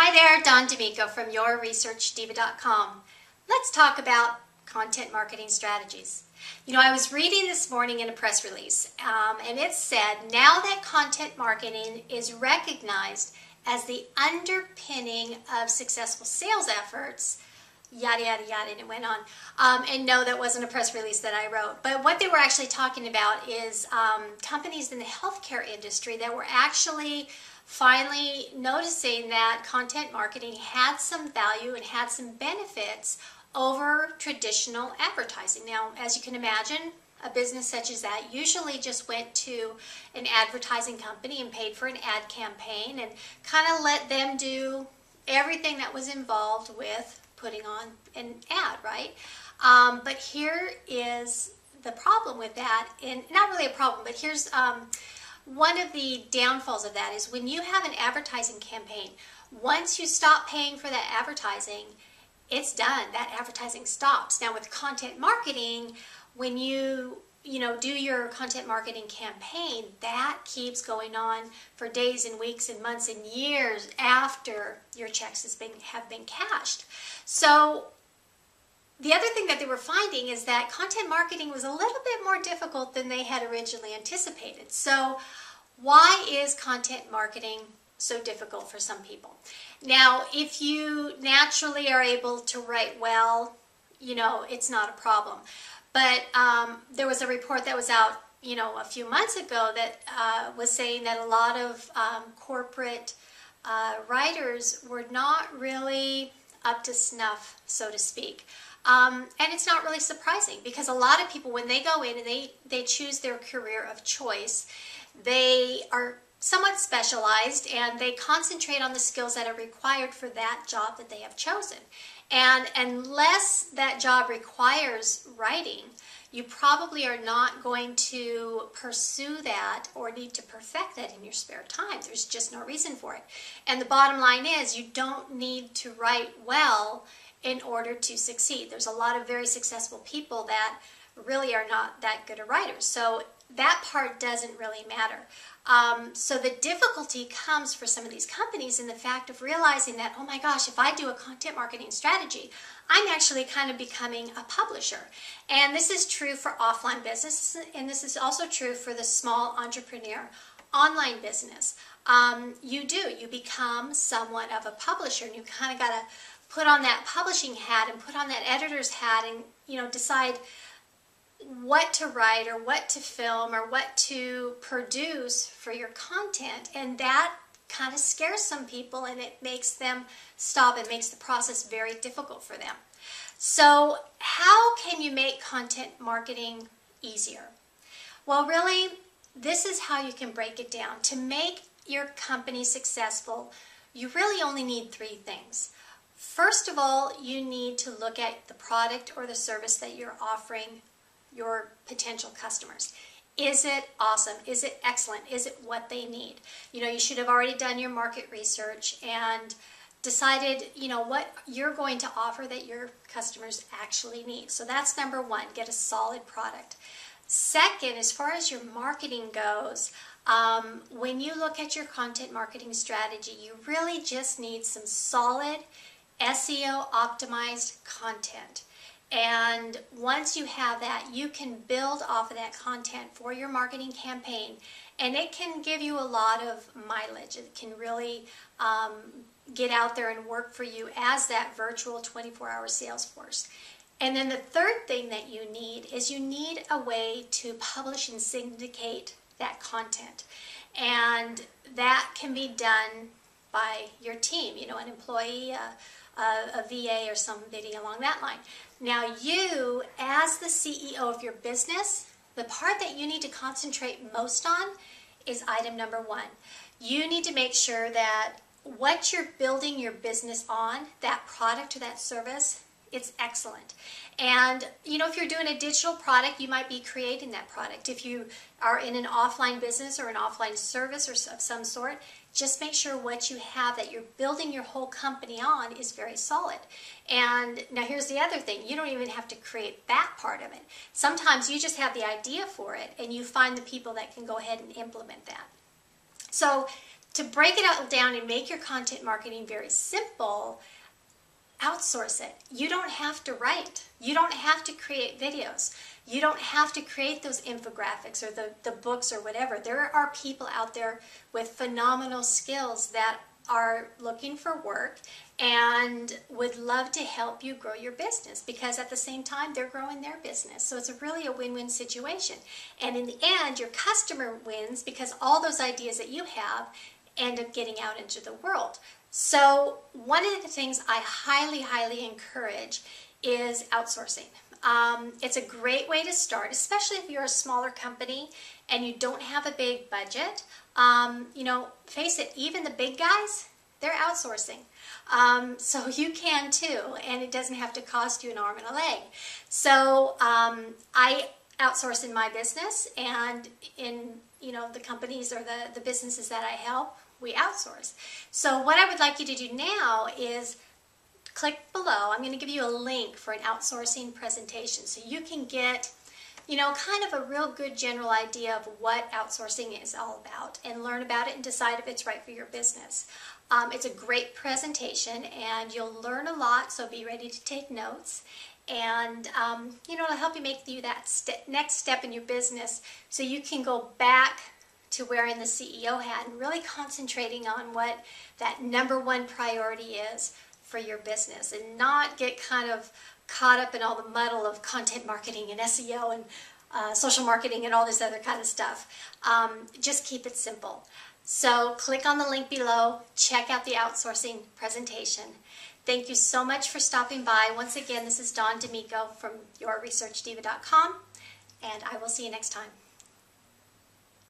Hi there, Damico from yourresearchdiva.com. Let's talk about content marketing strategies. You know, I was reading this morning in a press release, and it said, now that content marketing is recognized as the underpinning of successful sales efforts, yada, yada, yada, and it went on. And no, that wasn't a press release that I wrote. But what they were actually talking about is companies in the healthcare industry that were actually finally noticing that content marketing had some value and had some benefits over traditional advertising. Now, as you can imagine, a business such as that usually just went to an advertising company and paid for an ad campaign and kind of let them do everything that was involved with putting on an ad, right? But here is the problem with that, and not really a problem, but here's one of the downfalls of that is when you have an advertising campaign, once you stop paying for that advertising, it's done. That advertising stops. Now with content marketing, when you do your content marketing campaign, that keeps going on for days and weeks and months and years after your checks have been cashed. So the other thing that they were finding is that content marketing was a little bit more difficult than they had originally anticipated. So why is content marketing so difficult for some people? Now, if you naturally are able to write well, it's not a problem. But there was a report that was out, a few months ago that was saying that a lot of corporate writers were not really up to snuff, so to speak. And it's not really surprising because a lot of people, when they go in and they choose their career of choice, they are somewhat specialized and they concentrate on the skills that are required for that job that they have chosen. And unless that job requires writing, you probably are not going to pursue that or need to perfect that in your spare time. There's just no reason for it. And the bottom line is you don't need to write well in order to succeed. There's a lot of very successful people that really are not that good at writers. So that part doesn't really matter. So the difficulty comes for some of these companies in the fact of realizing that, oh my gosh, if I do a content marketing strategy, I'm actually kind of becoming a publisher. And this is true for offline business, and this is also true for the small entrepreneur online business. You become somewhat of a publisher, and you kind of got to put on that publishing hat and put on that editor's hat and, decide what to write or what to film or what to produce for your content, and that kind of scares some people and it makes them stop. It makes the process very difficult for them. So how can you make content marketing easier? Well, really, this is how you can break it down. To make your company successful, you really only need three things. First of all, you need to look at the product or the service that you're offering your potential customers. Is it awesome? Is it excellent? Is it what they need? You should have already done your market research and decided, what you're going to offer that your customers actually need. So that's number one, get a solid product. Second, as far as your marketing goes, when you look at your content marketing strategy, you really just need some solid SEO optimized content. And once you have that, you can build off of that content for your marketing campaign, and it can give you a lot of mileage. It can really get out there and work for you as that virtual 24-hour sales force. And then the third thing that you need is you need a way to publish and syndicate that content. And that can be done by your team, an employee, a VA, or somebody along that line. Now you, as the CEO of your business, the part that you need to concentrate most on is item number one. You need to make sure that what you're building your business on, that product or that service, it's excellent. And if you're doing a digital product, you might be creating that product. If you are in an offline business or an offline service or of some sort, just make sure what you have that you're building your whole company on is very solid. And now here's the other thing. You don't even have to create that part of it. Sometimes you just have the idea for it and you find the people that can go ahead and implement that. So to break it out down and make your content marketing very simple, outsource it. You don't have to write. You don't have to create videos. You don't have to create those infographics or the books or whatever. There are people out there with phenomenal skills that are looking for work and would love to help you grow your business, because at the same time they're growing their business. So it's really a win-win situation. And in the end, your customer wins because all those ideas that you have end up getting out into the world. So one of the things I highly encourage is outsourcing. It's a great way to start, especially if you're a smaller company and you don't have a big budget. You know, face it, even the big guys, they're outsourcing. So you can too, and it doesn't have to cost you an arm and a leg. So I outsource in my business, and in the companies or the businesses that I help, we outsource. So what I would like you to do now is click below. I'm going to give you a link for an outsourcing presentation so you can get kind of a real good general idea of what outsourcing is all about and learn about it and decide if it's right for your business. It's a great presentation and you'll learn a lot, so be ready to take notes. And it'll help you make that next step in your business so you can go back to wearing the CEO hat and really concentrating on what that #1 priority is for your business, and not get kind of caught up in all the muddle of content marketing and SEO and social marketing and all this other kind of stuff. Just keep it simple. So click on the link below, check out the outsourcing presentation. Thank you so much for stopping by. Once again, this is Damico from yourresearchdiva.com, and I will see you next time.